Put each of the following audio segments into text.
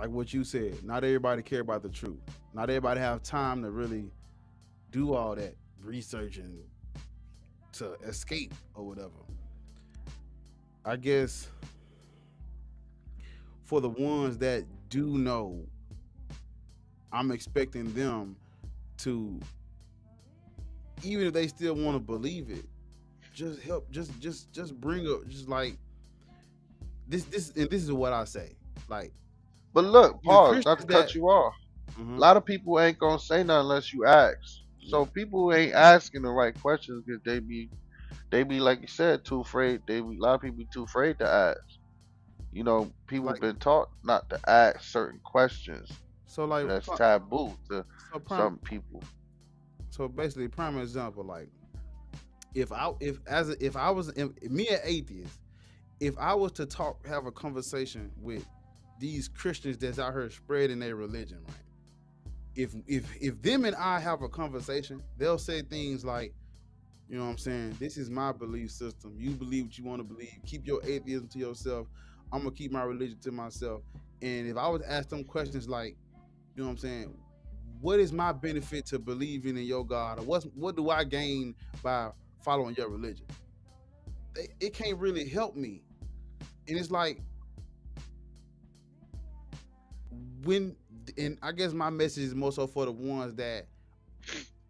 like what you said, not everybody care about the truth. Not everybody have time to really do all that research and to escape or whatever. I guess for the ones that do know, I'm expecting them to, even if they still want to believe it, just help, just bring up, just like this is what I say. Like But look, the pause, not to Christians that, cut you off. A mhm, lot of people ain't gonna say nothing unless you ask. yeah, So people ain't asking the right questions because they be like you said, too afraid. A lot of people be too afraid to ask. People like been taught not to ask certain questions, so like and that's taboo to so prime some people. so basically prime example, like if I was me an atheist, if I was to talk have a conversation with these Christians that's out here spreading their religion, right? If them and I have a conversation, they'll say things like, you know what I'm saying, this is my belief system. You believe what you want to believe. Keep your atheism to yourself. I'm gonna keep my religion to myself. And if I was to ask them questions like, you know what I'm saying, what is my benefit to believing in your God? Or what do I gain by following your religion? It can't really help me. And it's like when and I guess my message is more so for the ones that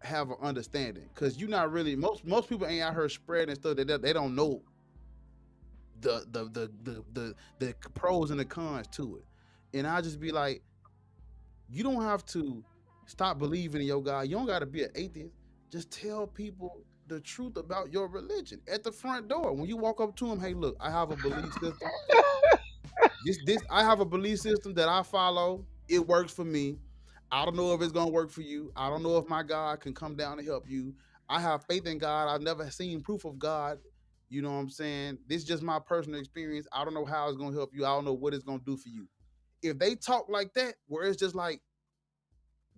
have an understanding, because you're not really most people ain't out here spreading stuff that they don't know the pros and the cons to it. And I just be like, you don't have to stop believing in your God. You don't got to be an atheist. Just tell people the truth about your religion at the front door when you walk up to them. Hey, look, I have a belief system. This I have a belief system that I follow. It works for me. I don't know if it's gonna work for you. I don't know if my God can come down and help you. I have faith in God. I've never seen proof of God. You know what I'm saying? This is just my personal experience. I don't know how it's gonna help you. I don't know what it's gonna do for you. If they talk like that, where it's just like,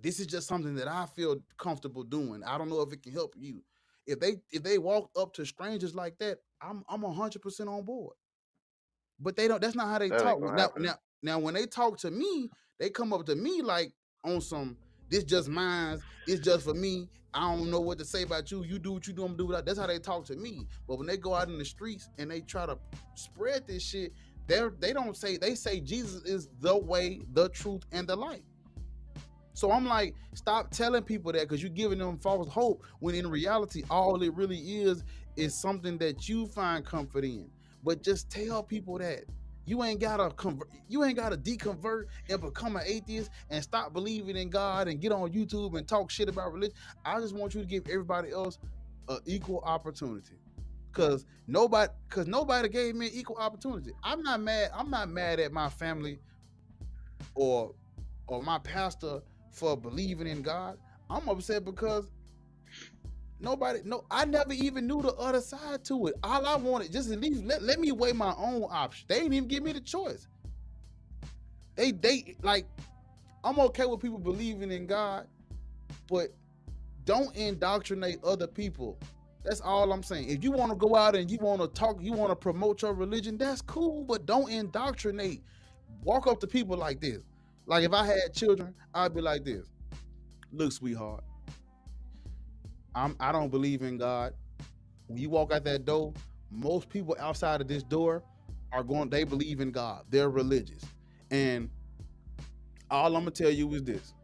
this is just something that I feel comfortable doing. I don't know if it can help you. If they walk up to strangers like that, I'm 100% on board. But they don't. That's not how they That ain't talk. gonna Now, happen. now, now, when they talk to me, they come up to me like on some. This just mine. It's just for me. I don't know what to say about you. You do what you do. I'm do that. That's how they talk to me. But when they go out in the streets and they try to spread this shit, they don't say. They say Jesus is the way, the truth, and the light. So I'm like, stop telling people that, because you're giving them false hope when in reality, all it really is something that you find comfort in. But just tell people that you ain't gotta convert, you ain't gotta deconvert and become an atheist and stop believing in God and get on YouTube and talk shit about religion. I just want you to give everybody else an equal opportunity. Cause nobody gave me an equal opportunity. I'm not mad. I'm not mad at my family or my pastor for believing in God. I'm upset because nobody, no, I never even knew the other side to it. All I wanted, just at least let me weigh my own option. They didn't even give me the choice. They like, I'm okay with people believing in God, but don't indoctrinate other people. That's all I'm saying. If you want to go out and you want to talk, you want to promote your religion, that's cool, but don't indoctrinate. Walk up to people like this. Like if I had children, I'd be like this. Look, sweetheart, I don't believe in God. When you walk out that door, most people outside of this door they believe in God. They're religious. And all I'm gonna tell you is this.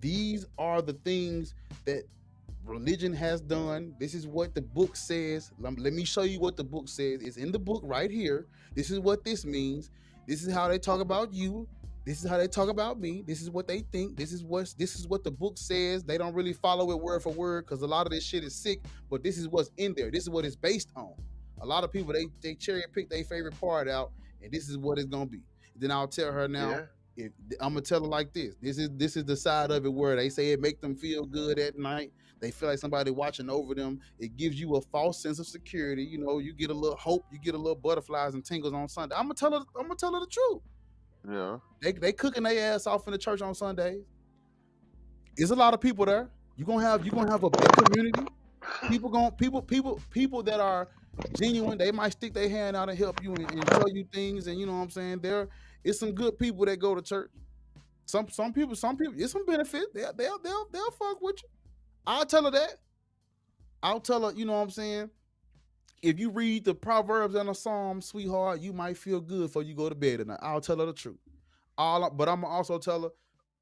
These are the things that religion has done. This is what the book says. Let me show you what the book says. It's in the book right here. This is what this means. This is how they talk about you. This is how they talk about me. This is what they think. This is what the book says. They don't really follow it word for word because a lot of this shit is sick. But this is what's in there. This is what it's based on. A lot of people they cherry pick their favorite part out, and this is what it's gonna be. Then I'll tell her now. Yeah, If I'm gonna tell her like this, this is the side of it where they say it make them feel good at night. They feel like somebody watching over them. It gives you a false sense of security. You know, you get a little hope, you get a little butterflies and tingles on Sunday. I'm gonna tell her the truth. yeah. They cooking their ass off in the church on Sundays. There's a lot of people there. You gonna have a big community. People that are genuine. They might stick their hand out and help you and tell you things. And you know what I'm saying. It's some good people that go to church. Some people, it's some benefit. They'll fuck with you. I'll tell her that. I'll tell her, you know what I'm saying? If you read the Proverbs and the Psalms, sweetheart, you might feel good before you go to bed tonight. I'll tell her the truth. But I'm gonna also tell her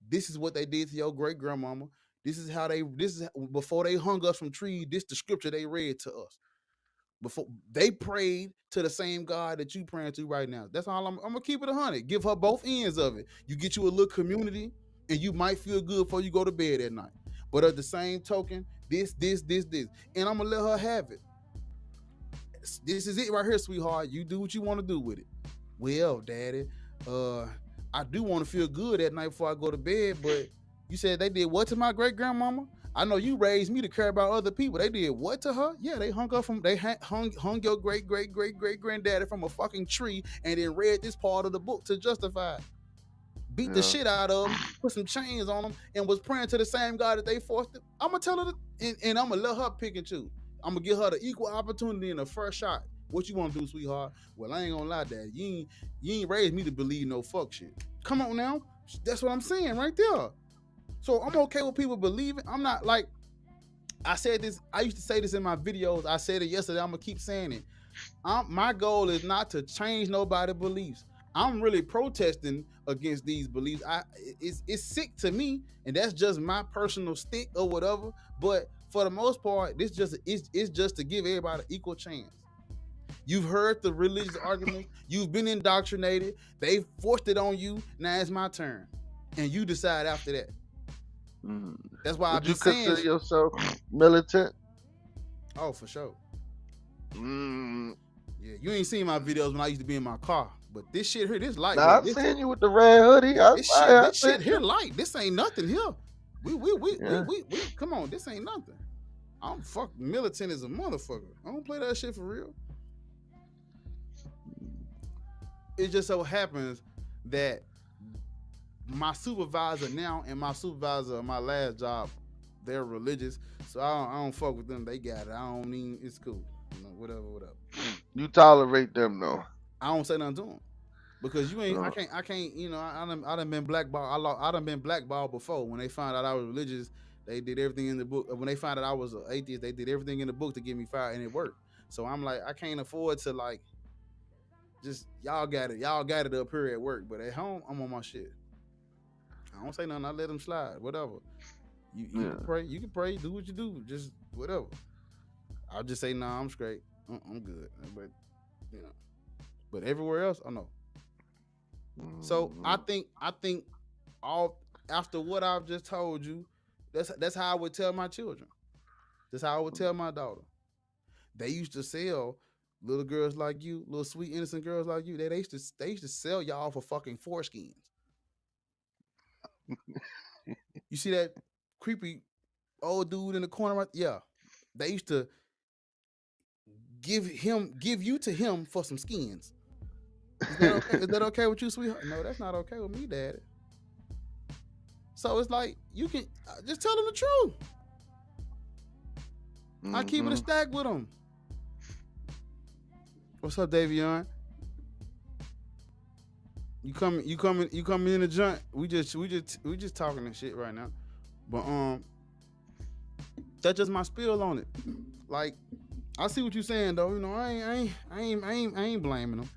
this is what they did to your great grandmama. This is before they hung us from trees. This the scripture they read to us. Before they prayed to the same God that you praying to right now. That's all I'm gonna keep it 100. Give her both ends of it. You get you a little community, and you might feel good before you go to bed at night. But at the same token, this, and I'm gonna let her have it. This is it right here, sweetheart. You do what you want to do with it. Well, daddy, I do want to feel good at night before I go to bed, but you said they did what to my great grandmama? I know you raised me to care about other people. They did what to her? Yeah, they hung your great granddaddy from a fucking tree and then read this part of the book to justify it. Beat the shit out of them, put some chains on them, and was praying to the same God that they forced it. I'm gonna tell her, and I'm gonna let her pick and choose. I'm gonna give her the equal opportunity and a fair shot. What you want to do, sweetheart? Well, I ain't gonna lie, Dad. You ain't raised me to believe no fuck shit. Come on now, that's what I'm saying right there. So I'm okay with people believing. I'm not like, I said this. I used to say this in my videos. I said it yesterday. I'm gonna keep saying it. My goal is not to change nobody's beliefs. I'm really protesting against these beliefs. It's sick to me, and that's just my personal stick or whatever. But for the most part, it's just to give everybody an equal chance. You've heard the religious argument. You've been indoctrinated. They forced it on you. Now it's my turn, and you decide after that. That's why Would you consider yourself militant? Oh, for sure. Yeah, you ain't seen my videos when I used to be in my car, but this shit here, this light. Nah, I've seen you with the red hoodie. This shit here light. This ain't nothing here. We come on, this ain't nothing. I'm fuck militant as a motherfucker. I don't play that shit for real. It just so happens that my supervisor now and my supervisor of my last job, they're religious, so I don't fuck with them. They got it. I don't mean it's cool. You know, whatever. You tolerate them though. I don't say nothing to them because you ain't. No. I can't. You know, I done been blackballed. I done been blackballed before. When they found out I was religious, they did everything in the book. When they found out I was an atheist, they did everything in the book to get me fired, and it worked. So I'm like, I can't afford to like, just y'all got it up here at work, but at home I'm on my shit. I don't say nothing. I let them slide. Whatever. You can pray. You can pray. Do what you do. Just whatever. I'll just say, nah, I'm straight. I'm good. But you know, but everywhere else, I know. So I think all after what I've just told you, that's how I would tell my children. That's how I would tell my daughter. They used to sell little girls like you, little sweet innocent girls like you. They used to sell y'all for fucking foreskins. You see that creepy old dude in the corner right? Yeah. They used to give you to him for some skins. Is that okay? Is that okay with you, sweetheart? No, that's not okay with me, Daddy. So it's like you can just tell them the truth. I keep it a stack with them. What's up, Davion? You coming in the joint? We just talking and shit right now. But that's just my spill on it. Like, I see what you're saying though. You know, I ain't blaming them.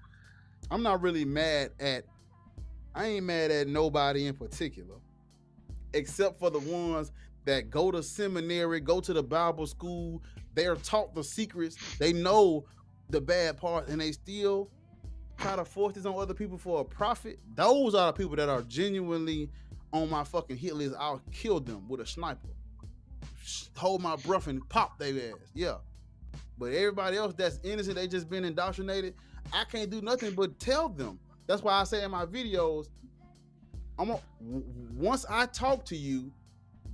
I'm not really mad at. I ain't mad at nobody in particular, except for the ones that go to seminary, go to the Bible school. They're taught the secrets. They know the bad part, and they still try to force this on other people for a profit. Those are the people that are genuinely on my fucking hit list. I'll kill them with a sniper. Hold my breath and pop their ass. Yeah. But everybody else that's innocent, they just been indoctrinated. I can't do nothing but tell them. That's why I say in my videos, once I talk to you,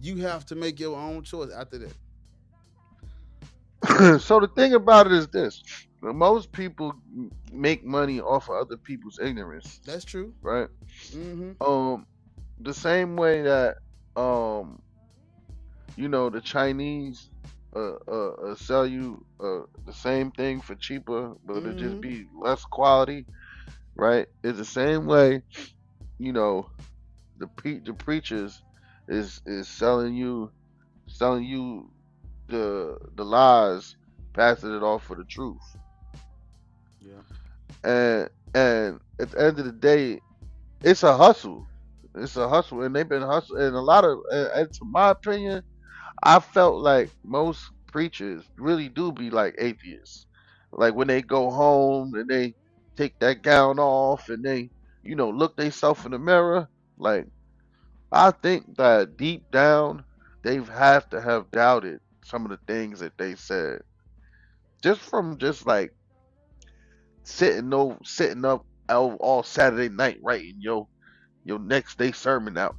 you have to make your own choice after that. So the thing about it is this. Most people make money off of other people's ignorance. That's true. Right? The same way that the Chinese sell you the same thing for cheaper, but it just be less quality. right? It's the same way, you know, the preachers is selling you the lies, passing it off for the truth. Yeah. And at the end of the day, it's a hustle. It's a hustle, and they've been hustling. And a lot of, and to my opinion, I felt like most preachers really do be like atheists. Like when they go home and they take that gown off and they, look themselves in the mirror. Like I think that deep down they have to have doubted some of the things that they said, just from just like sitting up all Saturday night writing your next day sermon out.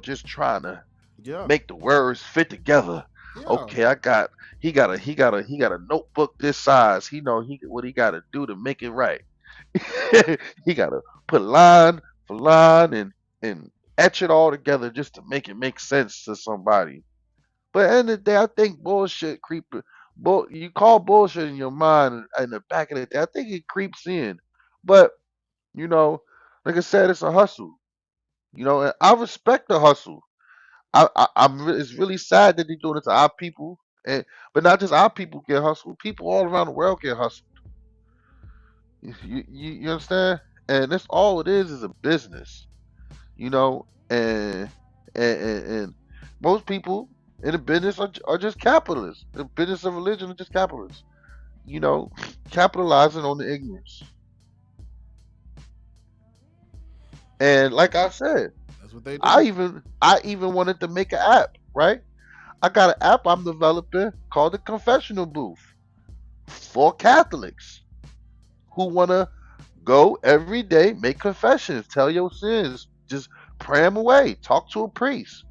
Just trying to Yeah. make the words fit together. Yeah. Okay, I got he got a notebook this size. He know he what he got to do to make it right. He got to put line for line and etch it all together just to make it make sense to somebody. But at the end of the day, I think bullshit creep. You call bullshit in your mind in the back of the day. I think it creeps in. But you know, like I said, it's a hustle. And I respect the hustle. It's really sad that they're doing it to our people, but not just our people get hustled. People all around the world get hustled. You understand? And that's all it is a business. And most people in the business are just capitalists. The business of religion are just capitalists. You know, capitalizing on the ignorance. And like I said, That's what they I do. even I even wanted to make an app, right? I got an app I'm developing called the Confessional Booth for Catholics who want to go every day, make confessions, tell your sins, just pray them away, talk to a priest,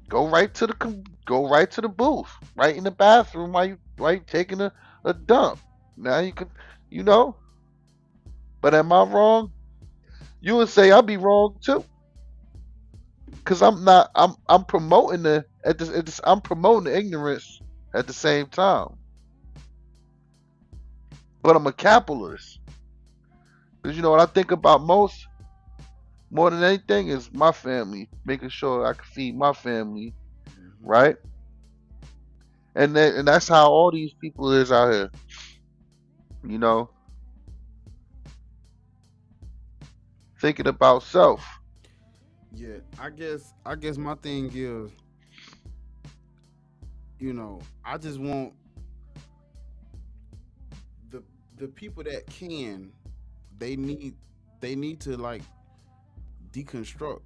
go right to the booth, right in the bathroom while you taking a dump. Now you can, you know. But am I wrong? You would say I'd be wrong too, because I'm not. I'm promoting I'm promoting the ignorance at the same time. But I'm a capitalist. Because what I think about more than anything, is my family, making sure I can feed my family, Hmm. right? And that's how all these people is out here, you know, thinking about self. Yeah. I guess my thing is, I just want the the people that can, they need they need to like deconstruct.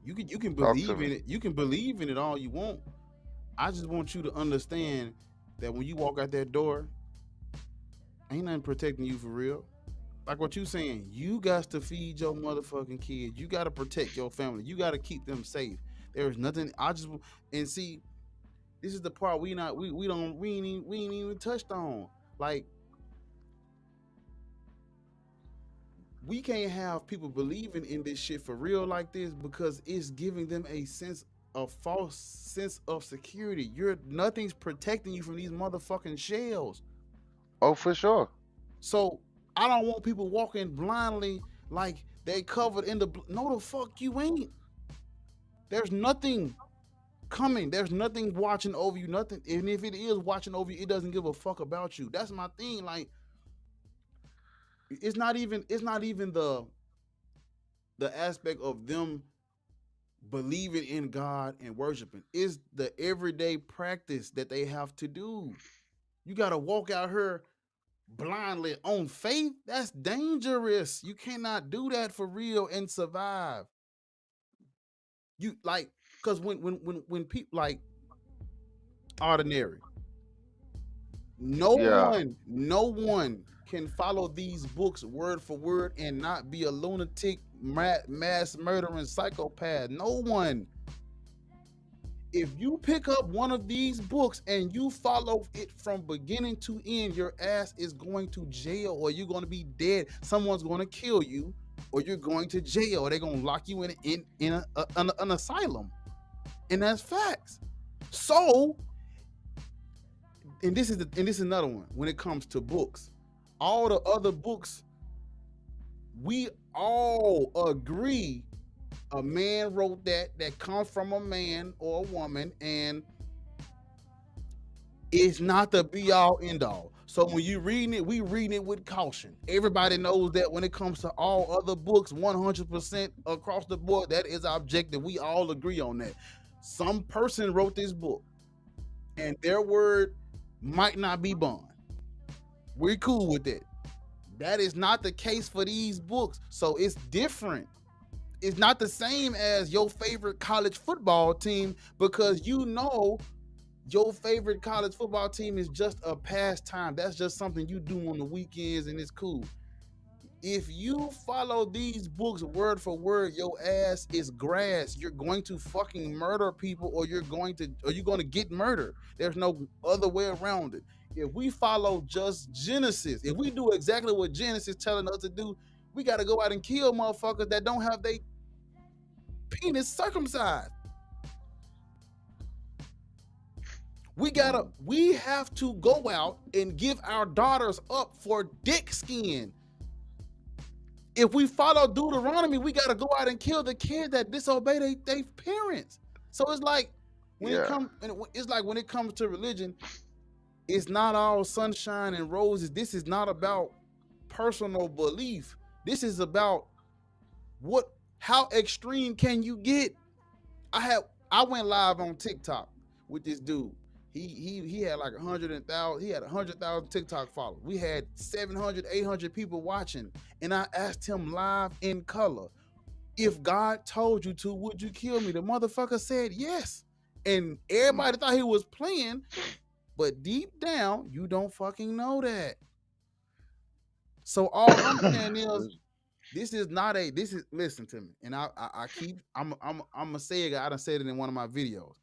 You can Talk to believe me. in it. You can believe in it all you want. I just want you to understand that when you walk out that door, ain't nothing protecting you for real. Like what you saying, you got to feed your motherfucking kids. You got to protect your family. You got to keep them safe. There is nothing. And see, this is the part we ain't even touched on. Like, we can't have people believing in this shit for real like this because it's giving them a false sense of security. Nothing's protecting you from these motherfucking shells. Oh, for sure. So I don't want people walking blindly like they covered in no, the fuck you ain't. There's nothing coming. There's nothing watching over you. Nothing. And if it is watching over you, it doesn't give a fuck about you. That's my thing. Like, it's not even the aspect of them believing in God and worshiping. It's the everyday practice that they have to do. You gotta walk out here blindly on faith. That's dangerous. You cannot do that for real and survive. You like, because when people like ordinary, Yeah. no one can follow these books word for word and not be a lunatic, mass murdering psychopath. No one. If you pick up one of these books and you follow it from beginning to end, your ass is going to jail, or you're going to be dead. Someone's going to kill you, or you're going to jail, or they're going to lock you in an asylum. And that's facts. So, and this is another one when it comes to books. All the other books We all agree a man wrote that comes from a man or a woman, and it's not the be all end all. So when you reading it, we reading it with caution. Everybody knows that when it comes to all other books, 100% across the board, that is our objective. We all agree on that. Some person wrote this book, and their word might not be bond. We're cool with that. That is not the case for these books. So it's different. It's not the same as your favorite college football team, because you know your favorite college football team is just a pastime. That's just something you do on the weekends and it's cool. If you follow these books word for word, your ass is grass. You're going to fucking murder people, or you're going to get murdered. There's no other way around it. If we follow just Genesis, if we do exactly what Genesis telling us to do, we got to go out and kill motherfuckers that don't have their penis circumcised. We have to go out and give our daughters up for dick skin. If we follow Deuteronomy, we got to go out and kill the kids that disobey their parents. So it's like when it comes to religion, it's not all sunshine and roses. This is not about personal belief. This is about how extreme can you get? I went live on TikTok with this dude. He had like 100,000 TikTok followers. We had 700, 800 people watching, and I asked him live in color, if God told you to, would you kill me? The motherfucker said yes, and everybody thought he was playing, but deep down, you don't fucking know that. So all I'm saying is, listen to me, and I'm gonna say it. I done said it in one of my videos.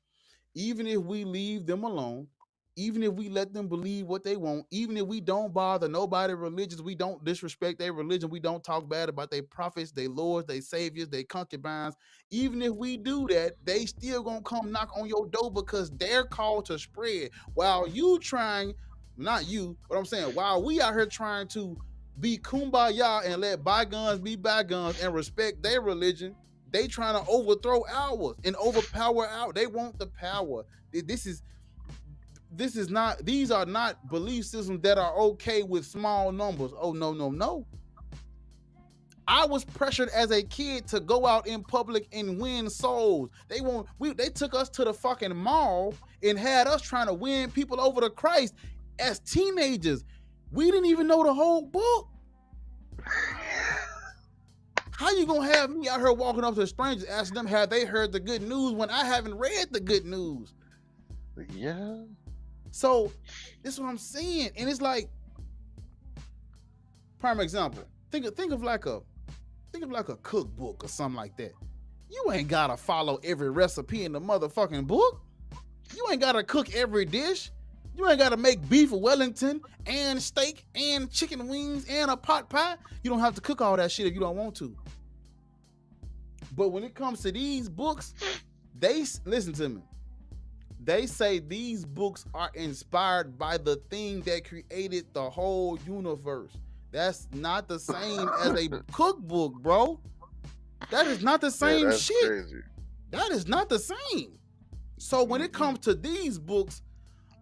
Even if we leave them alone, even if we let them believe what they want, even if we don't bother nobody religious, we don't disrespect their religion, we don't talk bad about their prophets, their lords, their saviors, their concubines, even if we do that, they still gonna come knock on your door, because they're called to spread. While you trying, not you, but I'm saying, while we out here trying to be kumbaya and let bygones be bygones and respect their religion, they trying to overthrow ours and overpower our. They want the power. These are not belief systems that are okay with small numbers. Oh, no. I was pressured as a kid to go out in public and win souls. They took us to the fucking mall and had us trying to win people over to Christ as teenagers. We didn't even know the whole book. How you gonna have me out here walking up to strangers asking them have they heard the good news when I haven't read the good news? Yeah. So this is what I'm saying, and it's like, prime example. Think of like a cookbook or something like that. You ain't gotta follow every recipe in the motherfucking book. You ain't gotta cook every dish. You ain't gotta make beef Wellington and steak and chicken wings and a pot pie. You don't have to cook all that shit if you don't want to. But when it comes to these books, listen to me. They say these books are inspired by the thing that created the whole universe. That's not the same as a cookbook, bro. That is not the same shit. Crazy. That is not the same. So when it comes to these books,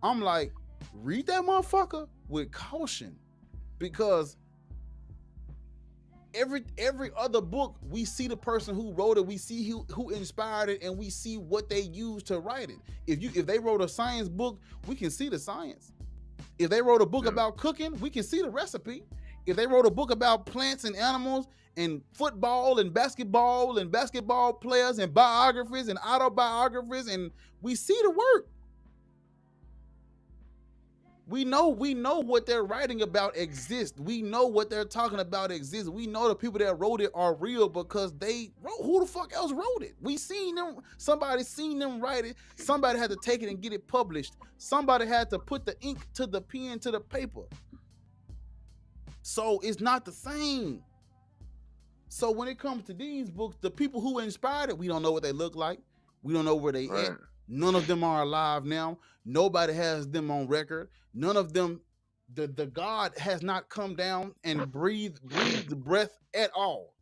I'm like, read that motherfucker with caution, because every other book, we see the person who wrote it, we see who inspired it, and we see what they used to write it. If they wrote a science book, we can see the science. If they wrote a book about cooking, we can see the recipe. If they wrote a book about plants and animals and football and basketball players and biographies and autobiographies, and we see the work. We know what they're writing about exists. We know what they're talking about exists. We know the people that wrote it are real because they wrote. Who the fuck else wrote it? We seen them. Somebody seen them write it. Somebody had to take it and get it published. Somebody had to put the ink to the pen to the paper. So it's not the same. So when it comes to these books, the people who inspired it, we don't know what they look like. We don't know where they at. None of them are alive now. Nobody has them on record. None of them The God has not come down and breathed breath at all.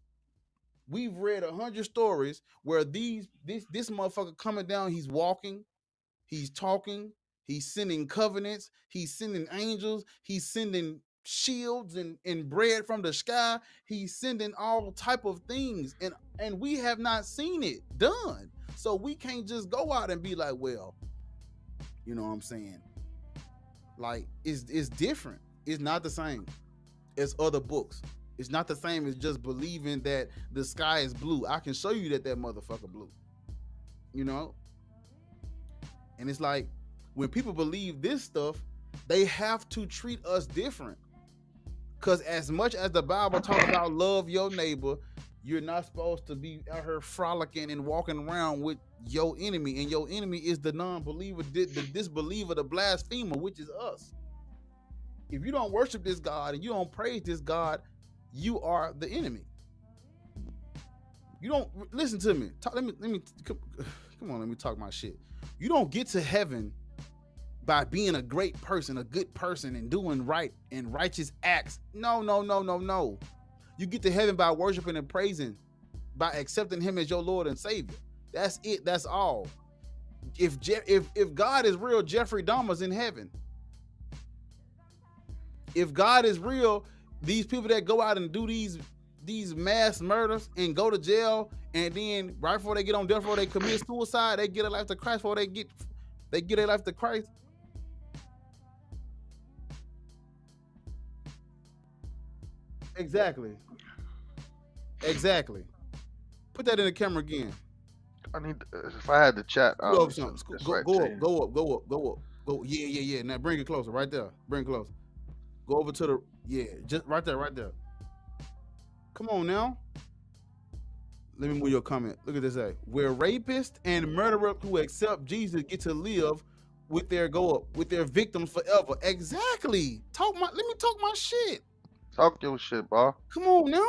We've read 100 stories where this motherfucker coming down, he's walking, he's talking, he's sending covenants, he's sending angels, he's sending shields and bread from the sky, he's sending all type of things, and we have not seen it done. So we can't just go out and be like, well, you know what I'm saying? Like it's different. It's not the same as other books. It's not the same as just believing that the sky is blue. I can show you that motherfucker blue. You know? And it's like when people believe this stuff, they have to treat us different. Because as much as the Bible talks about love your neighbor, you're not supposed to be out here frolicking and walking around with your enemy. And your enemy is the non-believer, the disbeliever, the blasphemer, which is us. If you don't worship this God and you don't praise this God, you are the enemy. You don't listen to me. Let me come on, let me talk my shit. You don't get to heaven by being a great person, a good person, and doing right and righteous acts. No. You get to heaven by worshiping and praising, by accepting him as your Lord and Savior. That's it. That's all. If God is real, Jeffrey Dahmer's in heaven. If God is real, these people that go out and do these mass murders and go to jail, and then right before they get on death row, they commit suicide, they get a life to Christ before they get their life to Christ. Exactly. Put that in the camera again. I need if I had the chat. Go up something. Go up. Go. Yeah. Now bring it closer. Right there. Bring it closer. Go over to the just right there. Come on now. Let me move your comment. Look at this. Where rapists and murderers who accept Jesus get to live with their victims forever. Exactly. Let me talk my shit. Talk your shit, bro. Come on now.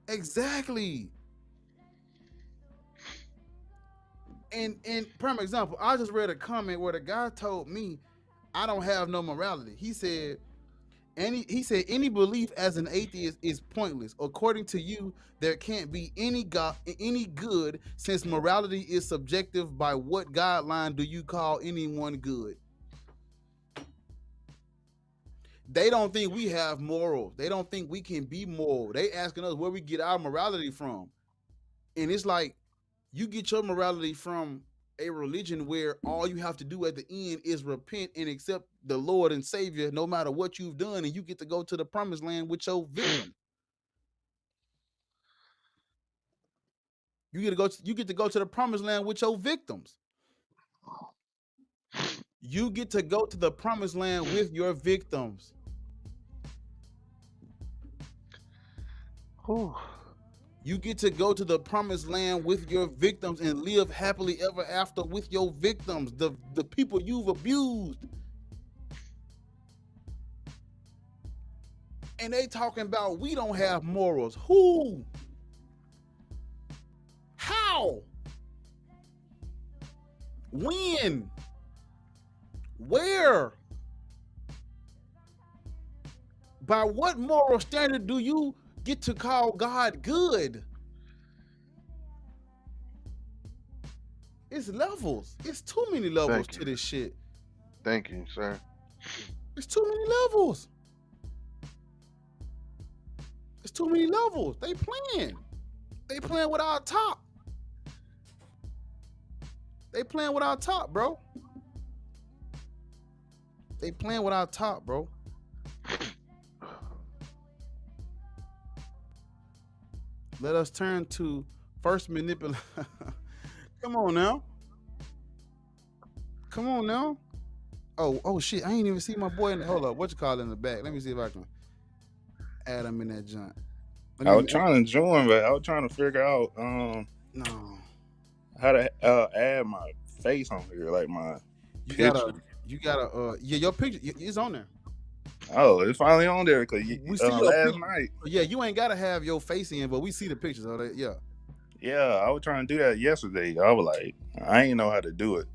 Exactly. And prime example, I just read a comment where the guy told me I don't have no morality. He said any belief as an atheist is pointless. According to you, there can't be any good since morality is subjective. By what guideline do you call anyone good? They don't think we have morals. They don't think we can be moral. They asking us where we get our morality from. And it's like, you get your morality from a religion where all you have to do at the end is repent and accept the Lord and Savior no matter what you've done, and you get to go to the promised land with your victim. You get to go to the promised land with your victims. You get to go to the promised land with your victims. Whew. You get to go to the promised land with your victims and live happily ever after with your victims, the people you've abused. And they talking about we don't have morals. Who? How? When? Where? By what moral standard do you get to call God good? It's levels. It's too many levels to this shit. Thank you, sir. It's too many levels. It's too many levels. They playing with our top. They playing with our top, bro. Let us turn to first manipulation. Come on now. Oh shit! I ain't even see my boy in the. Hold up, what you call it in the back? Let me see if I can add him in that joint. I was trying to join, but I was trying to figure out how to add my face on here, like my picture. Your picture is on there. Oh, it's finally on there because we see last night. Yeah, you ain't gotta have your face in, but we see the pictures of it. Yeah, I was trying to do that yesterday. I was like, I ain't know how to do it.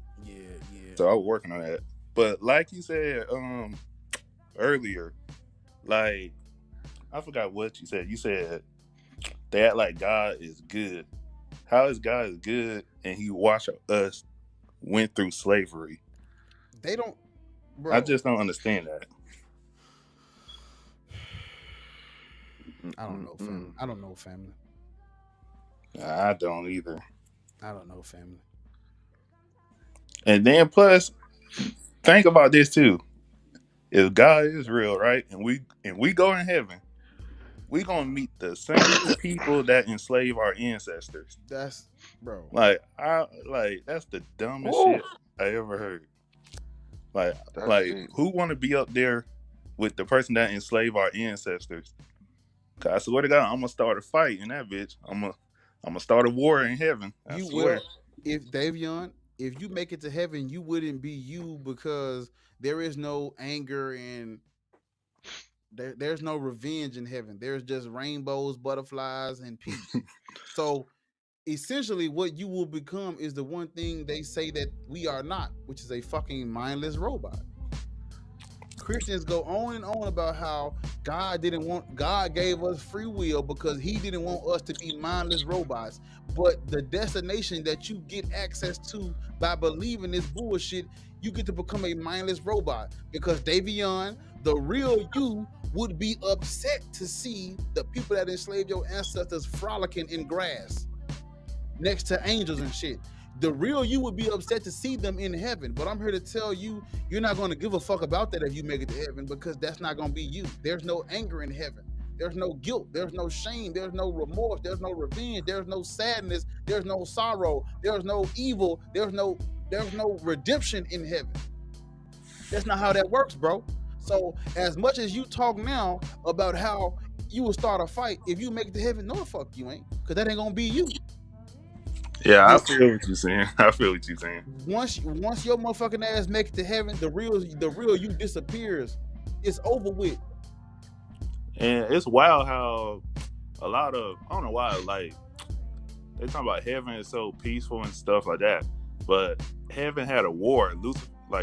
So I was working on that. But like you said earlier, like I forgot what you said. You said they act like God is good. How is God good and he watched us went through slavery? They don't, I bro. just don't understand that. I don't know, family. I don't know, family. I don't either. I don't know, family. And then plus, think about this too. If God is real, right, and we go in heaven, we gonna meet the same people that enslave our ancestors. That's, bro. Like that's the dumbest Woo, shit I ever heard. Like that's like deep. who want to be up there with the person that enslaved our ancestors? 'Cause I swear to God, I'm gonna start a fight in that bitch. I'm gonna start a war in heaven. I You swear. will, if Davion, if you make it to heaven, you wouldn't be you because there is no anger and there's no revenge in heaven. There's just rainbows, butterflies, and peace. So essentially, what you will become is the one thing they say that we are not, which is a fucking mindless robot. Christians go on and on about how God gave us free will because he didn't want us to be mindless robots. But the destination that you get access to by believing this bullshit, you get to become a mindless robot because Davion, the real you, would be upset to see the people that enslaved your ancestors frolicking in grass next to angels and shit. The real you would be upset to see them in heaven. But I'm here to tell you, you're not going to give a fuck about that if you make it to heaven because that's not going to be you. There's no anger in heaven. There's no guilt. There's no shame. There's no remorse. There's no revenge. There's no sadness. There's no sorrow. There's no evil. There's no redemption in heaven. That's not how that works, bro. So as much as you talk now about how you will start a fight, if you make it to heaven, no, the fuck you ain't, because that ain't gonna be you. Yeah, I The, feel what you're saying. I feel what you're saying. once your motherfucking ass make it to heaven, the real you disappears. It's over with. And it's wild how a lot of I don't know why like they talking about heaven is so peaceful and stuff like that, but heaven had a war.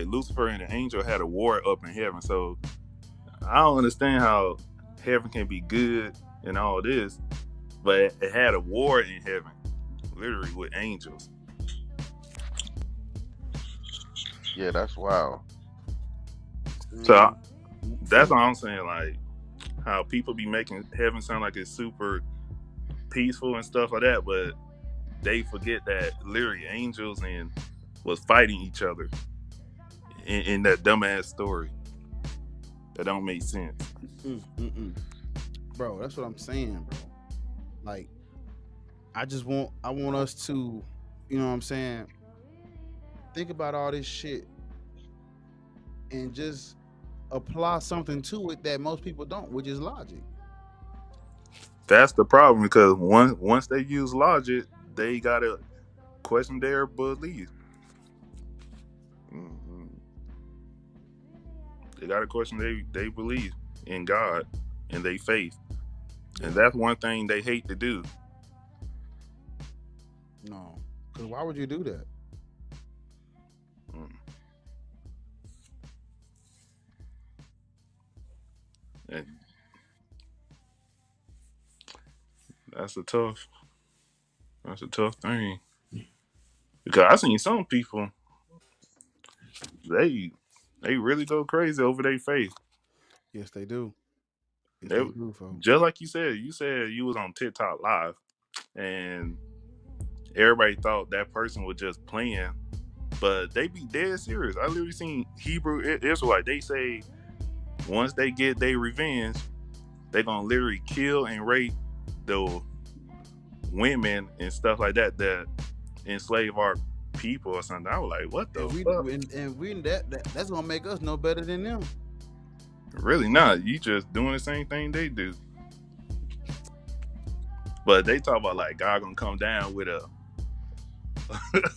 Lucifer and the angel had a war up in heaven. So I don't understand how heaven can be good and all this, but it had a war in heaven, literally with angels. Yeah, that's wild. So that's From what I'm saying. Like how people be making heaven sound like it's super peaceful and stuff like that, but they forget that literally angels and was fighting each other in that dumbass story that don't make sense. Bro, that's what I'm saying, bro. Like, I want us to, you know what I'm saying, think about all this shit and just apply something to it that most people don't, which is logic. That's the problem because once they use logic, they gotta question their belief. Mm-hmm. They gotta question they belief in God and they faith, Yeah. and that's one thing they hate to do. No, because why would you do that? Mm. And that's a tough thing because I seen some people they they really go crazy over their faith. Yes, they do. Yes, They they do, folks. just like you said you was on TikTok live and everybody thought that person was just playing, but they be dead serious. I literally seen Hebrew Israelite. They say once they get their revenge, they gonna literally kill and rape the women and stuff like that enslave our people or something. I was like, what the fuck? And we that's gonna make us no better than them. Really not. You just doing the same thing they do. But they talk about like God gonna come down with a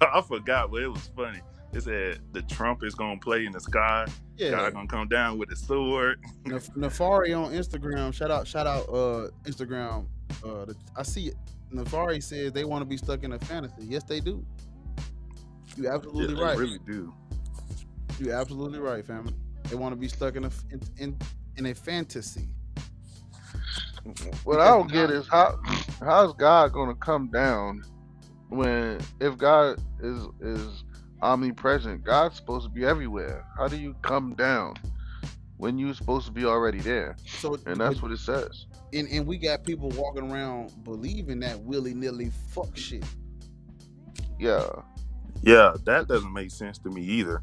I forgot, but it was funny. It said the trumpet is gonna play in the sky. Yeah. God gonna come down with a sword. Nafari on Instagram. Shout out Instagram. I see it. Nafari says they want to be stuck in a fantasy. Yes, they do. You Yeah, absolutely they right. really do. You're absolutely right, family. They want to be stuck in a fantasy What I because don't get is how's God gonna come down when if God is omnipresent? God's supposed to be everywhere. How do you come down when you're supposed to be already there? so, And but that's what it says. and we got people walking around believing that willy nilly fuck shit. Yeah, Yeah, that doesn't make sense to me either.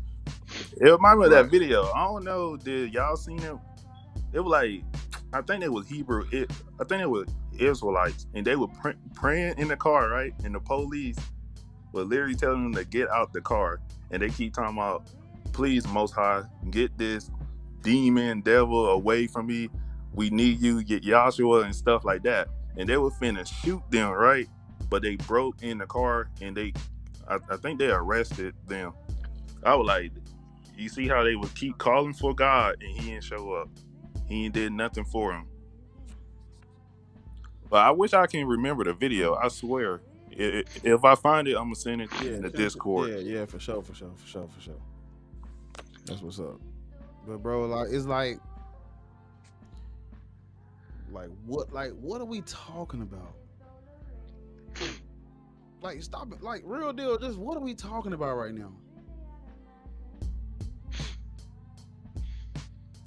It reminded me of that right. video. I don't know, did y'all seen it? It was like, I think it was I think it was Israelites, and they were praying in the car, right? And the police were literally telling them to get out the car, and they keep talking about, please, Most High, get this demon devil away from me. We need you, get Yahshua and stuff like that. And they were finna shoot them, right? But they broke in the car, and I think they arrested them. I was like, you see how they would keep calling for God, and he didn't show up. He ain't did nothing for him. But I wish I can remember the video. I swear, if I find it, I'm gonna send it in the Discord. Yeah, for sure. That's what's up. But bro, like it's like what are we talking about? Like stop it. Like real deal, just what are we talking about right now?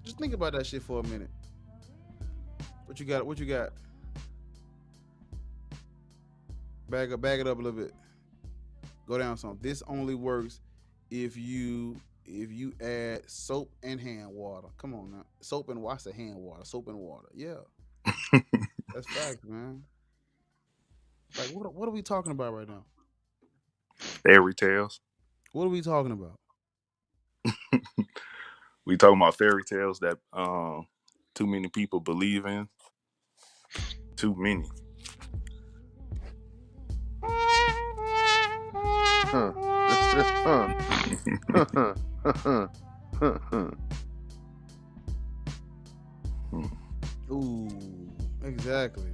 Just think about that shit for a minute. What you got? Bag it up a little bit. Go down some. This only works if you add soap and hand water. Come on now. Soap and water. Hand water. Soap and water. Yeah. That's fact, man. Like what are we talking about right now? Fairy tales. What are we talking about? We talking about fairy tales that too many people believe in. Too many. Ooh, exactly.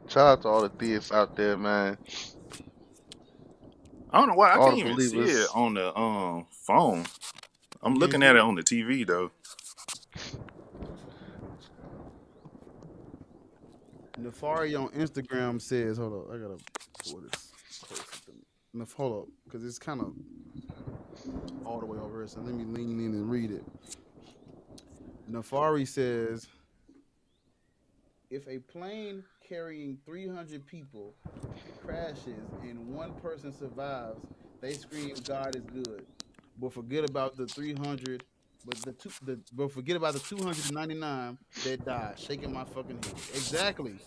Shout out to all the theists out there, man. I don't know why I All can't the even see believers. it on the phone. I'm You looking can't at see it on the TV though. Nefari on Instagram says, hold up, I gotta pull this closer to me. Hold up, because it's kind of all the way over here, so let me lean in and read it. Nefari says, if a plane carrying 300 people crashes and one person survives, they scream God is good, but forget about the 300. But forget about the 299 that died. Shaking my fucking head. Exactly.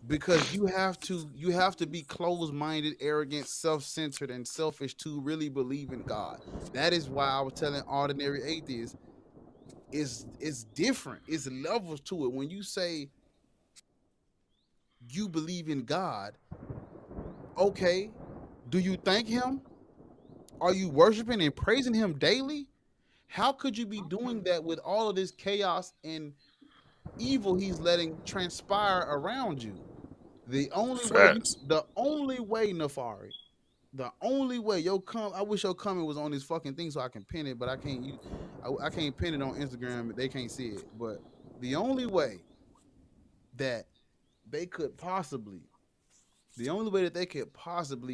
Because you have to be closed-minded, arrogant, self-centered, and selfish to really believe in God. That is why I was telling Audainary Atheist, it's different. It's levels to it. When you say you believe in God, okay, do you thank him? Are you worshiping and praising him daily? How could you be doing that with all of this chaos and evil he's letting transpire around you? The only Facts. way, Nefari, the only way I wish your comment was on this fucking thing so I can pin it, but I can't. I can't pin it on Instagram. They can't see it. But the only way that they could possibly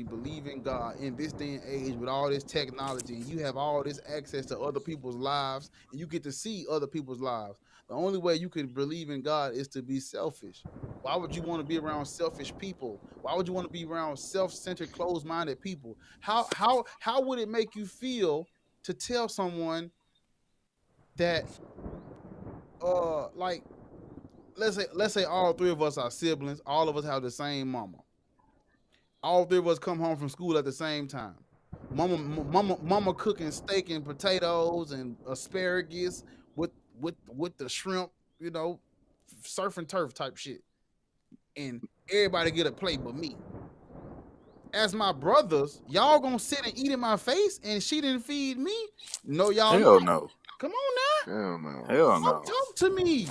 believe in God in this day and age with all this technology, and you have all this access to other people's lives, and you get to see other people's lives. The only way you can believe in God is to be selfish. Why would you want to be around selfish people? Why would you want to be around self-centered, closed-minded people? How would it make you feel to tell someone that like let's say all three of us are siblings, all of us have the same mama. All three of us come home from school at the same time. Mama cooking steak and potatoes and asparagus with the shrimp, surf and turf type shit. And everybody get a plate but me. As my brothers, y'all gonna sit and eat in my face and she didn't feed me? No, y'all Hell not. no. Come on now. Hell no. Hell no. Talk to me.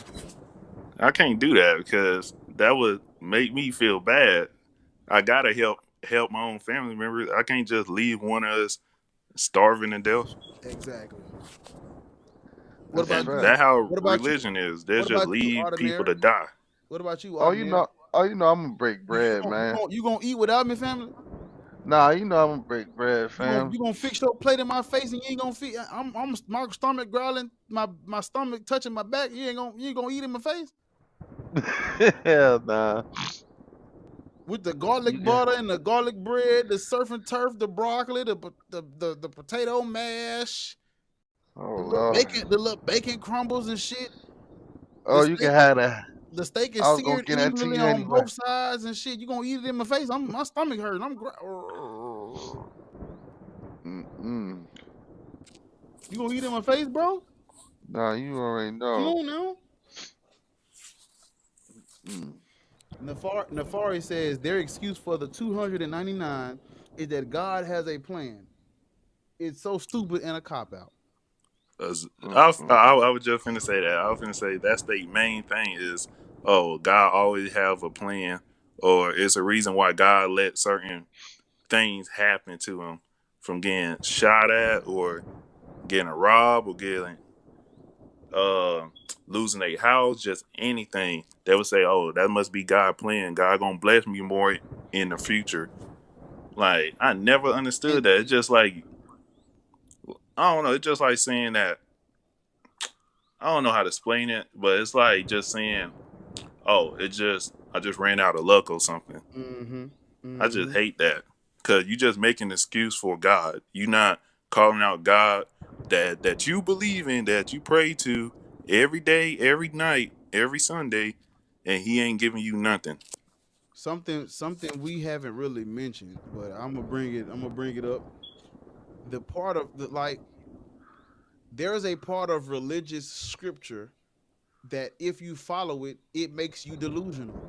I can't do that because that would make me feel bad. I gotta help my own family members. I can't just leave one of us starving to death. Exactly. What That's a about And you? fact. that how What about you? religion is. They What just about you, leave people Audainary? to die. What about you, Oh, you Audainary? know, I'm gonna break You you bread, gonna you man. gonna you gonna eat without me, family? Nah, I'm gonna break bread, You gonna fam. you gonna fix your plate in my face and you ain't gonna feed? I'm my stomach growling, my stomach touching my back. You ain't gonna eat in my face Hell nah. with the garlic You got. butter and the garlic bread, the surf and turf, the broccoli, the potato mash, Oh Lord. the little bacon crumbles and shit. The Oh, you can steak have that. the steak is I was gonna seared get that to evenly you on anyway. both sides and shit. You gonna eat it in my face? My stomach hurting. Mm-mm. You gonna eat it in my face, bro? Nah, you already Come know. on now. Mm. Nefari says their excuse for the 299 is that God has a plan. It's so stupid and a cop out. 'Cause Mm-mm. I was just finna say that. I was finna say that's the main thing is, oh, God always have a plan, or it's a reason why God let certain things happen to him, from getting shot at, or getting robbed, or getting uh losing a house, just anything. They would say, oh, that must be God plan. God gonna bless me more in the future. Like, I never And understood that. It's just like, I don't know. It's just like saying that, I don't know how to explain it, but it's like just saying, "Oh, I just ran out of luck or something." mm-hmm, I just mm-hmm. hate that because you just making an excuse for God. You not calling out God that you believe in, that you pray to every day, every night, every Sunday, and He ain't giving you nothing. Something we haven't really mentioned, but I'm gonna bring it up. The part of the like there is a part of religious scripture that if you follow it, it makes you delusional.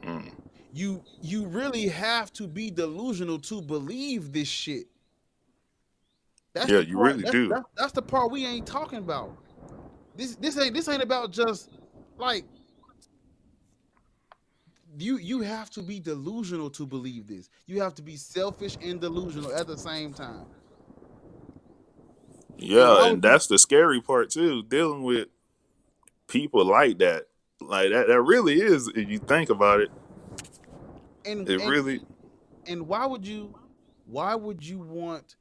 Mm. You really have to be delusional to believe this shit. That's Yeah, the you part. really do. That's the part we ain't talking about. This ain't about just like you have to be delusional to believe this. You have to be selfish and delusional at the same time. And Yeah, why and would you that's the scary part too, dealing with people like that. Like that really is, if you think about it, and it and really, and why would you want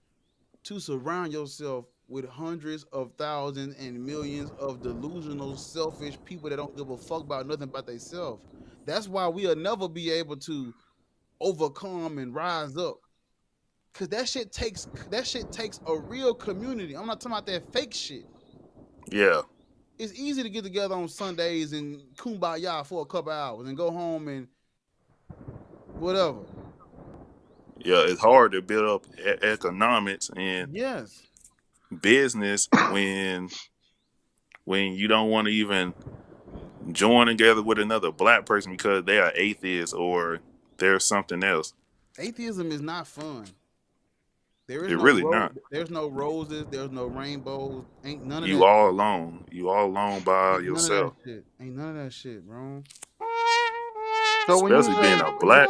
to surround yourself with hundreds of thousands and millions of delusional, selfish people that don't give a fuck about nothing but themselves? That's why we'll never be able to overcome and rise up. Cause that shit takes a real community. I'm not talking about that fake shit. yeah. It's easy to get together on Sundays and kumbaya for a couple hours and go home and whatever. Yeah, it's hard to build up economics and Yes. business when you don't want to even join together with another black person because they are atheists or there's something else. Atheism is not fun. There is It no really not. there's no roses, there's no rainbows, ain't none of You that all shit. alone. You all alone by Ain't none of that yourself. shit. Ain't none of that shit, bro. So Especially being a black,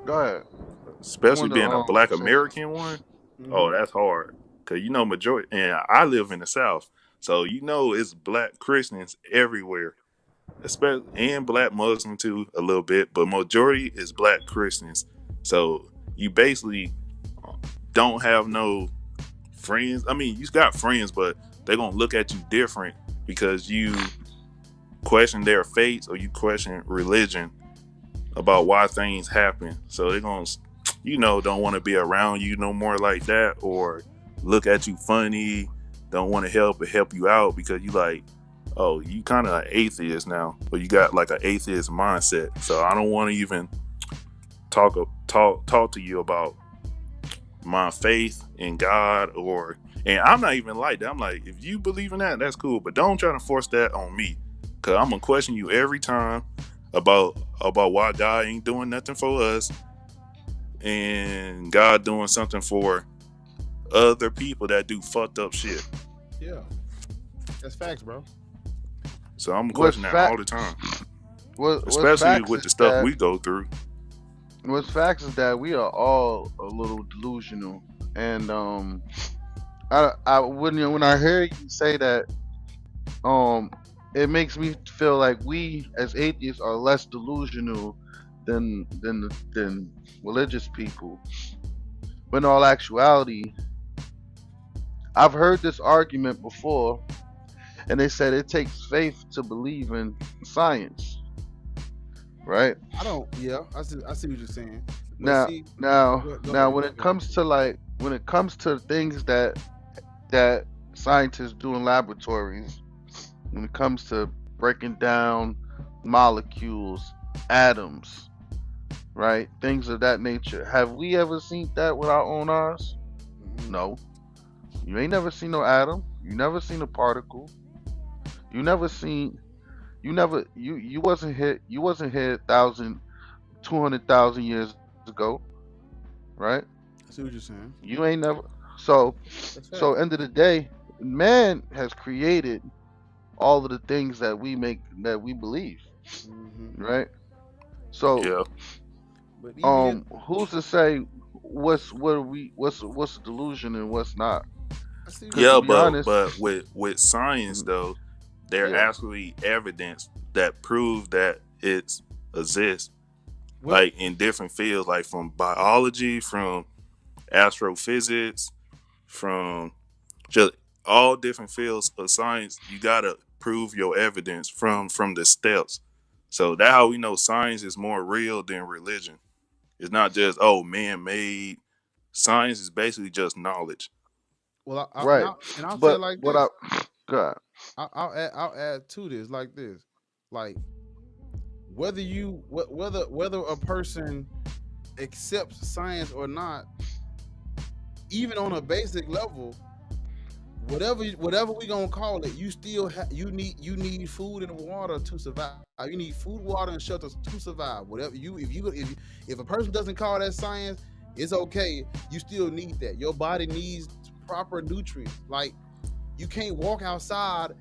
go ahead. I especially want to being a black say something. American one. Oh, Mm-hmm. that's hard. Cause majority, and I live in the South, so it's black Christians everywhere, especially, and black Muslim too a little bit, but majority is black Christians. So you basically don't have no friends. I mean, you got friends, but they're gonna look at you different because you question their faith or you question religion about why things happen. So they're gonna, don't want to be around you no more like that, or look at you funny. Don't want to help you out because you like, oh, you kind of an atheist now, but you got like an atheist mindset. So I don't want to even talk to you about my faith in God, and I'm not even like that. I'm like, if you believe in that, that's cool, but don't try to force that on me, cause I'm gonna question you every time about why God ain't doing nothing for us and God doing something for other people that do fucked up shit. Yeah. That's facts, bro. So I'm What's questioning that fact? all the time, What's especially facts with is the stuff that we go through. what's facts is that we are all a little delusional, and I when I hear you say that, um, it makes me feel like we as atheists are less delusional than religious people. But in all actuality, I've heard this argument before, and they said it takes faith to believe in science, right? I don't. Yeah, I see what you're saying. But Now, see, go now, ahead. when Go it ahead. comes to like, when it comes to things that scientists do in laboratories, when it comes to breaking down molecules, atoms, right, things of that nature, have we ever seen that with our own eyes? Mhm. No. You ain't never seen no atom. You never seen a particle. You never seen. You wasn't hit. You wasn't here 200,000 years ago, right? I see what you're saying. You ain't never. So, That's so fact. end of the day, man has created all of the things that we believe, Hmm. right? So, Yeah, But even if who's to say what's a delusion and what's not? I see what Because you're to yeah, be saying. but honest, with science mm, though, there yeah, actually evidence that prove that it exists, Well, like in different fields, like from biology, from astrophysics, from just all different fields of science. You gotta prove your evidence from the steps. So that how we know science is more real than religion. It's not just man made. Science is basically just knowledge. well, right. and I'll say it But like what I this. God, I'll add to this like this. Like whether a person accepts science or not, even on a basic level, whatever we gonna call it, you still you need food and water to survive. You need food, water, and shelter to survive. Whatever if a person doesn't call that science, it's okay. You still need that. Your body needs proper nutrients. Like you can't walk outside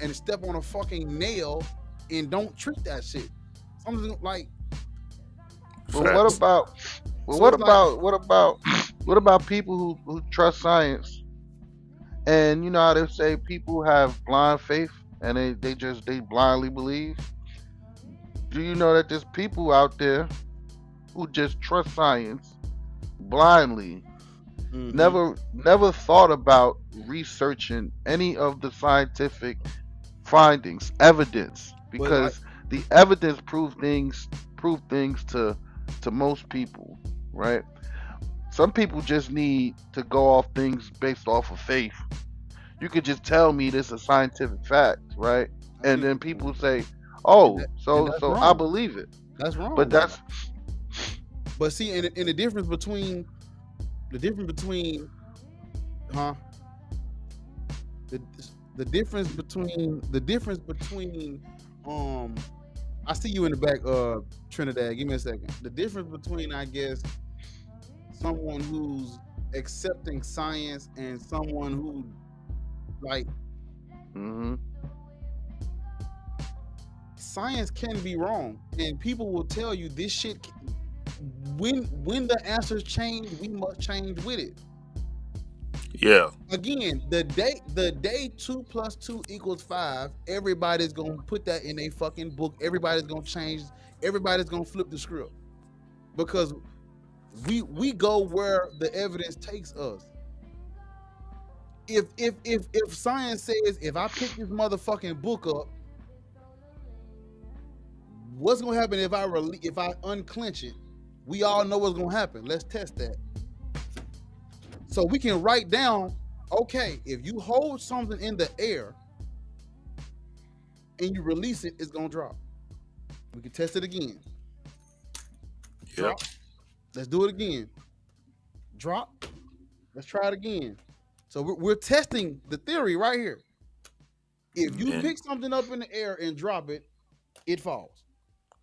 and step on a fucking nail and don't treat that shit. Something like but what Facts. about well, so. It's like what about people who trust science? And you know how they say people have blind faith and they blindly believe. Do you know that there's people out there who just trust science blindly, mm-hmm. never thought about researching any of the scientific findings, evidence, But like because the evidence prove things to most people, right? Some people just need to go off things based off of faith. You could just tell me this is a scientific fact, right? I see And what then you're saying, people say, and "Oh, so that's I wrong. believe it." That's But wrong though. that's But see, in the difference between huh the the difference between um I see you in the back, Trinidad. Give me a second. The difference between, I guess, someone who's accepting science and someone who like hmm science can be wrong, and people will tell you this shit. When the answers change, we must change with it. Yeah, Again, the day 2 plus 2 equals 5, everybody's gonna put that in a fucking book. Everybody's gonna change. Everybody's gonna flip the script because we go where the evidence takes us. If science says if I pick this motherfucking book up, what's gonna happen if I unclench it? We all know what's gonna happen. Let's test that. So we can write down, okay, if you hold something in the air and you release it, it's gonna drop. We can test it again. yep. Drop. Let's do it again. Drop. Let's try it again. So we're testing the theory right here. If you And pick something up in the air and drop it, it falls.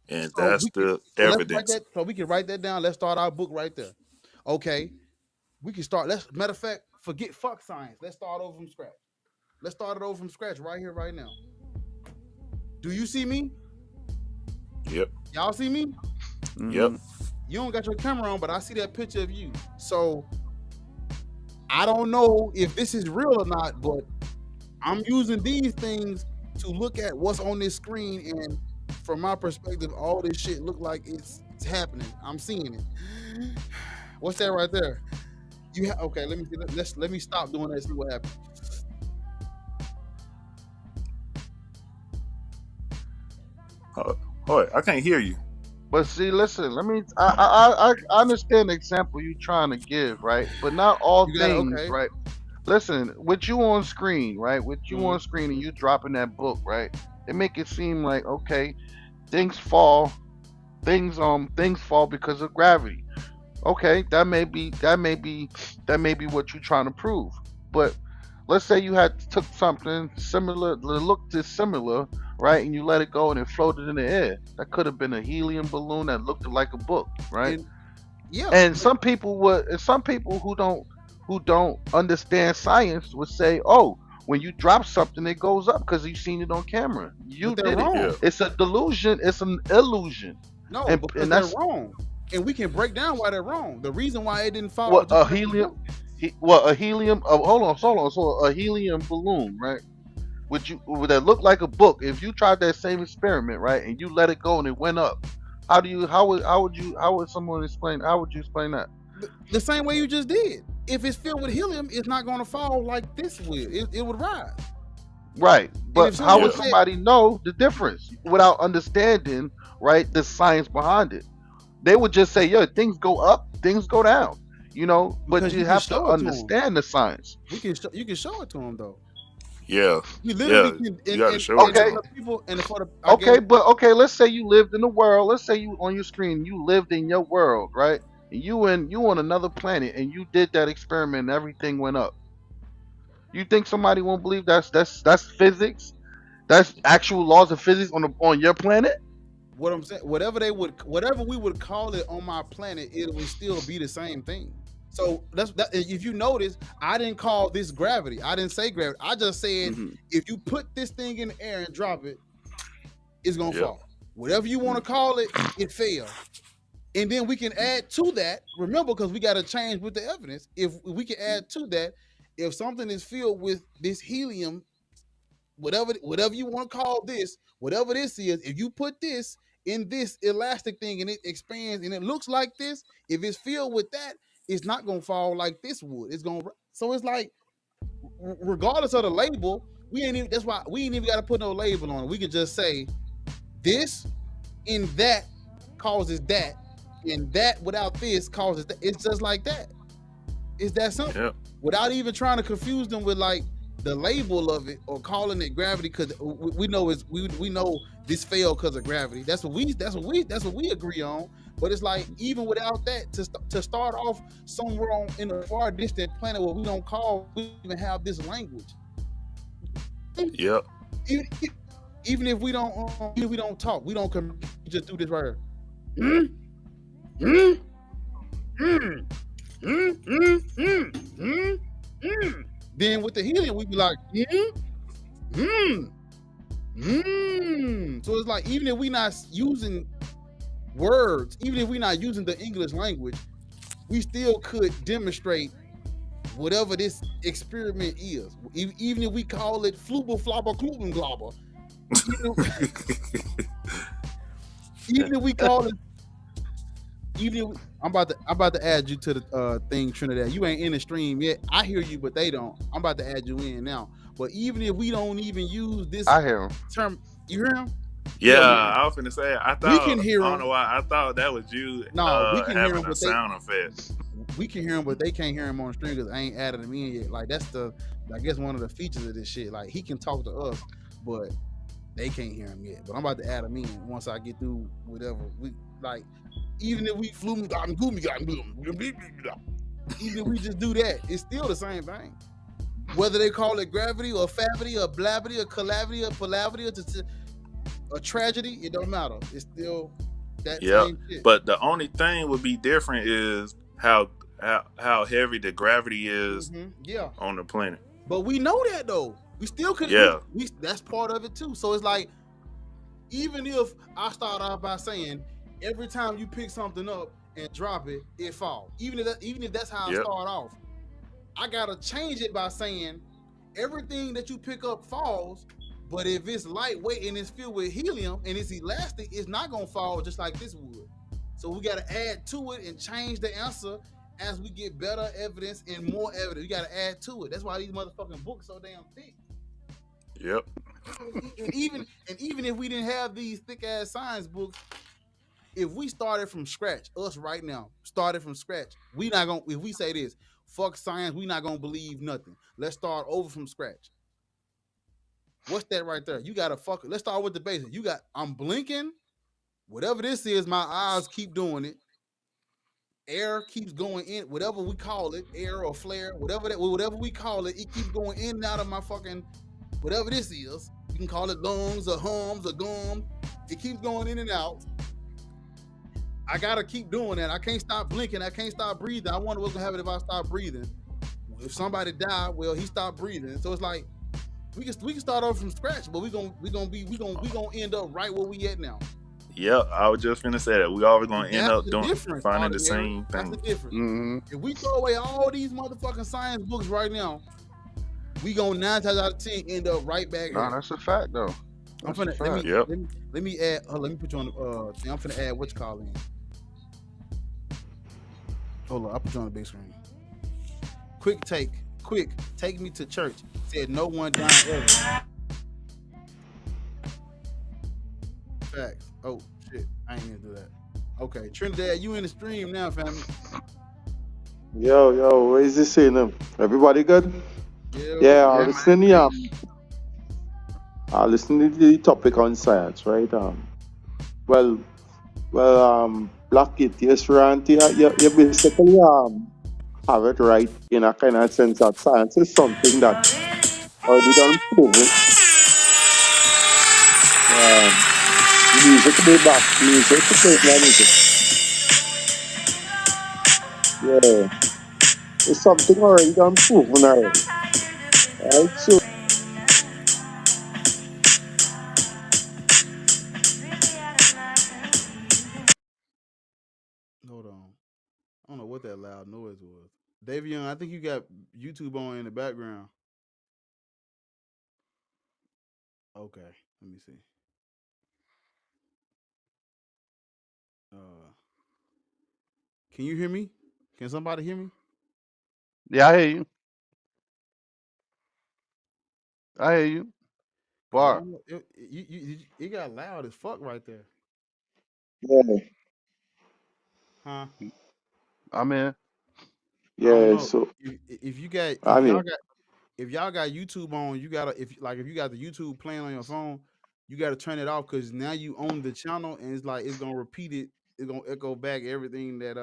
and So that's we can the so let's write evidence. that. So we can write that down. Let's start our book right there. Okay, we can start. Let's matter of fact, forget fuck science. Let's start over from scratch. Let's start it over from scratch right here, right now. Do you see me? Yep. Y'all see me? Yep. You don't got your camera on, but I see that picture of you. So I don't know if this is real or not, but I'm using these things to look at what's on this screen, and from my perspective, all this shit look like it's happening. I'm seeing it. What's that right there? Okay? Let me see. Let me stop doing that and see what happens. Oh, I can't hear you. But see, listen, I understand the example you trying to give, right? But not all You got it, things, okay. right? Listen, with you on screen, right? With you on screen and you dropping that book, right? It make it seem like, okay, things fall because of gravity. Okay, that may be what you're trying to prove. But let's say you had took something similar that looked similar, right, and you let it go and it floated in the air. That could have been a helium balloon that looked like a book, right? And some people who don't understand science would say, oh, when you drop something, it goes up because you've seen it on camera. You did wrong. it. It's a delusion. It's an illusion. No, and because that's they're wrong, and we can break down why they're wrong. The reason why it didn't fall. What a helium? A helium? hold on. So a helium balloon, right? Would that look like a book? If you tried that same experiment, right, and you let it go and it went up, how would someone explain? How would you explain that? The same way you just did. If it's filled with helium, it's not going to fall like this would. It would rise. Right, but how would said- somebody know the difference without understanding, right, the science behind it? They would just say, yeah, things go up, things go down, but Because you you have can to show it to 'em. understand the science. You can show it to them though. Yeah. You literally You gotta show it to Okay. them. people and Okay, let's say you lived in the world. Let's say you on your screen, you lived in your world, right? And you on another planet, and you did that experiment, and everything went up. You think somebody won't believe that's physics? That's actual laws of physics on your planet? What I'm saying, whatever we would call it on my planet, it would still be the same thing. So that's that. If you notice, I didn't call this gravity. I didn't say gravity. I just said if you put this thing in the air and drop it, it's gonna fall. Whatever you want to call it, it fell. And then we can add to that. Remember, because we got to change with the evidence. If we can add to that, if something is filled with this helium, whatever you want to call this, whatever this is, if you put this in this elastic thing and it expands and it looks like this, if it's filled with that, it's not gonna fall like this would. It's gonna. So it's like, regardless of the label, that's why we ain't even got to put no label on it. We can just say this in that causes that, and that without this causes that. It's just like that. It's that simple. Yep. Without even trying to confuse them with like the label of it or calling it gravity, because we know we know this failed because of gravity. That's what we agree on. But it's like, even without that, to start off somewhere in a far distant planet where we even have this language. Yep. Even if we don't talk, we don't just do this right here. Then with the helium, we be like, So it's like, even if we not using words, even if we're not using the English language, we still could demonstrate whatever this experiment is. Even if we call it flubber flobber kluben globber. Even if we call it, I'm about to add you to the thing, Trinidad. You ain't in the stream yet. I hear you, but they don't. I'm about to add you in now. But even if we don't even use this I hear him. term, you hear him? Yeah, I was finna say. I thought can hear I don't him. know why. I thought that was you. No, we can hear having him, a but sound effect. we can hear him, but they can't hear him on the stream because I ain't added him in yet. Like, that's I guess one of the features of this shit. Like, he can talk to us, but they can't hear him yet. But I'm about to add him in once I get through whatever we like. Even if we even if we just do that, it's still the same thing. Whether they call it gravity or favity or blavity or calamity or palavity or tragedy, it don't matter. It's still that same shit. But the only thing would be different is how heavy the gravity is on the planet. But we know that though. We still could. Yeah. That's part of it too. So it's like, Even if I start off by saying every time you pick something up and drop it, it falls. Even if that's how I Yep. start off, I gotta change it by saying everything that you pick up falls. But if it's lightweight and it's filled with helium and it's elastic, it's not gonna fall just like this would. So we gotta add to it and change the answer as we get better evidence and more evidence. We gotta add to it. That's why these motherfucking books so damn thick. Yep. And even if we didn't have these thick ass science books, if we started from scratch, us right now, started from scratch, we not gonna if we say this, fuck science, we not gonna believe nothing. Let's start over from scratch. What's that right there? You gotta fuck it. Let's start with the basics. I'm blinking, whatever this is, my eyes keep doing it. Air keeps going in, whatever we call it, air or flare, whatever we call it, it keeps going in and out of my fucking whatever this is. You can call it lungs or hums or gum. It keeps going in and out. I gotta keep doing that. I can't stop blinking. I can't stop breathing. I wonder what's gonna happen if I stop breathing. If somebody died, well, he stopped breathing. So it's like we can start off from scratch, but we gonna end up right where we at now. Yep. I was just finna say that. We always gonna end That's up the doing difference, finding the Audainary. same That's the thing. difference. Mm-hmm. If we throw away all these motherfucking science books right now, we gonna 9 times out of 10 end up right back Nah, here. that's a fact though. I'm That's a finna fact. Yep. let me add. Let me put you on the thing. I'm finna add what you call in. Hold on, I'll put you on the big screen. Quick, take me to church. Said no one dying ever. Facts. Oh shit, I ain't gonna do that. Okay, Trinidad, you in the stream now, family. Yo, what is this saying? Everybody good? Yeah, Yeah, Yeah, listening to the topic on science, right? Well, Black Atheist Rant, you basically have it right in a kind of sense that science is something that already done proven. Music to play back, music to play my music. Yeah, it's something already done proven already, right? So hold on. I don't know what that loud noise was. Davion, I think you got YouTube on in the background. Okay, let me see. Uh, can you hear me? Can somebody hear me? yeah, I hear you. I hear you. Cause I Bar. don't know. It got loud as fuck right there. yeah, Huh? I'm in. I don't yeah. know. So If you got I mean, if y'all got YouTube on, you gotta if you got the YouTube playing on your phone, you gotta turn it off because now you own the channel and it's like it's gonna repeat it. It's gonna echo back everything that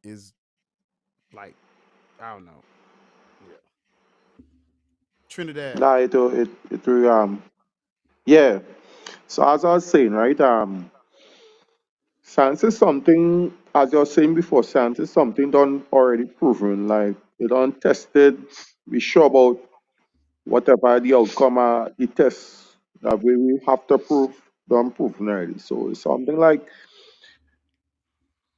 is like I don't know. Yeah. Trinidad. nah, it will, yeah. So as I was saying, right, science is something, as you were saying before, science is something done already proven, like it done tested. We sure about whatever the outcome of the test that we have to prove, done proven already. So it's something like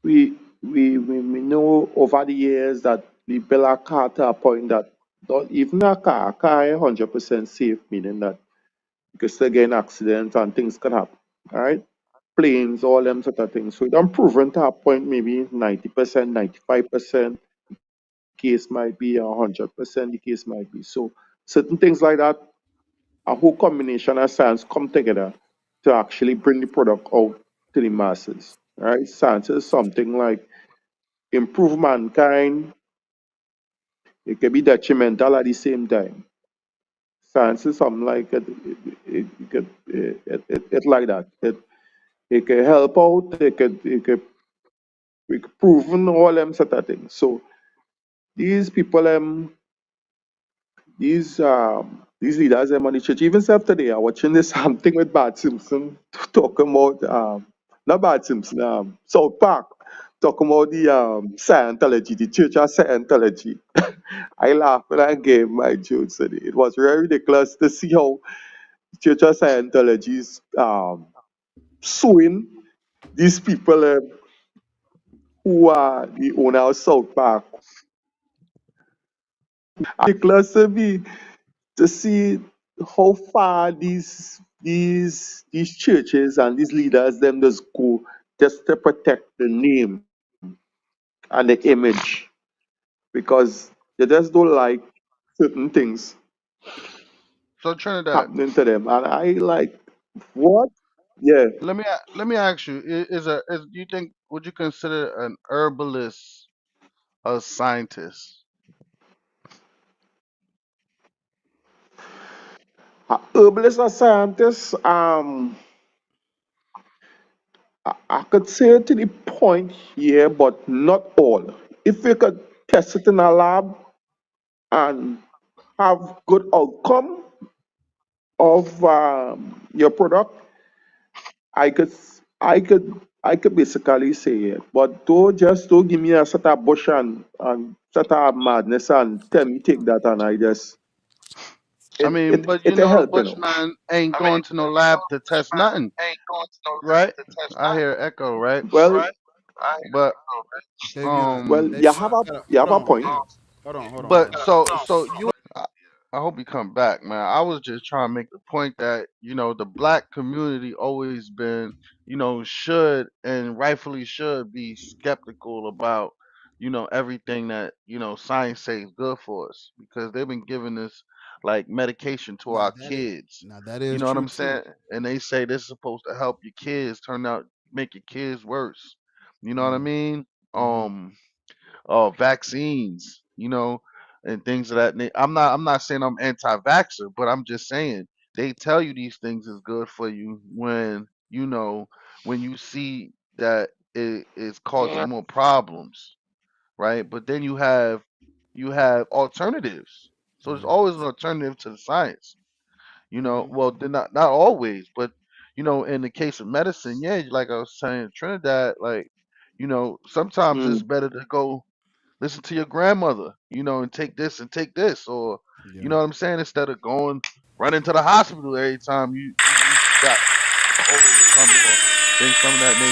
we know over the years that we build a car to a point that don't even a car 100% safe, meaning that you can still get in accidents and things can happen. All right. Planes, all them sort of things. So it done proven to a point, maybe 90%, 95% case might be 100% the case might be. So certain things like that, a whole combination of science come together to actually bring the product out to the masses. Right? Science is something like improve mankind. It can be detrimental at the same time. Science is something like it like that. It can help out. We could proven all them sort of things. So these people, these leaders, on the church, even self today, are watching this something with Bart Simpson talking about not Bart Simpson, South Park, talking about the Scientology, the Church of Scientology. I laughed when I gave my jokes today. It was very ridiculous to see how Church of Scientology is suing these people who are the owner of South Park. Ridiculous to me to see how far these churches and these leaders them just go just to protect the name and the image because they just don't like certain things So Trinidad, happening to them. And I like what? Yeah. let me ask you: is do you think would you consider an herbalist a scientist? Herbalist or scientist, I could say to the point here, but not all. If you could test it in a lab and have good outcome of your product, I could I could basically say it. But don't give me a set of bush and set of madness and tell me take that and I just I mean, but you it a know, the help, you know. Bushman ain't going to no lab to test nothing, right? I hear echo, right? Well But Davion, well um, you Davion, have a you have a point. hold but on. so you, I hope you come back, man. I was just trying to make the point that the black community always been, should and rightfully should be skeptical about, everything that science says good for us because they've been giving us like medication to Now our that is kids. now that You is know what true I'm too. saying? And they say this is supposed to help your kids. Turn out make your kids worse. You know what I Mm, mean? mm-hmm. Vaccines, and things of that nature. I'm not saying I'm anti-vaxxer, but I'm just saying they tell you these things is good for you when you see that it is causing more problems, right? But then you have alternatives. So there's Mm, always an alternative to the science. mm-hmm. Well, they're not always, but in the case of medicine, yeah, like I was saying, Trinidad, like, sometimes it's Mm, better to go listen to your grandmother, and take this, or you Yeah. know what I'm saying, instead of going running to the hospital every time you got a cold or something or things some of that nature.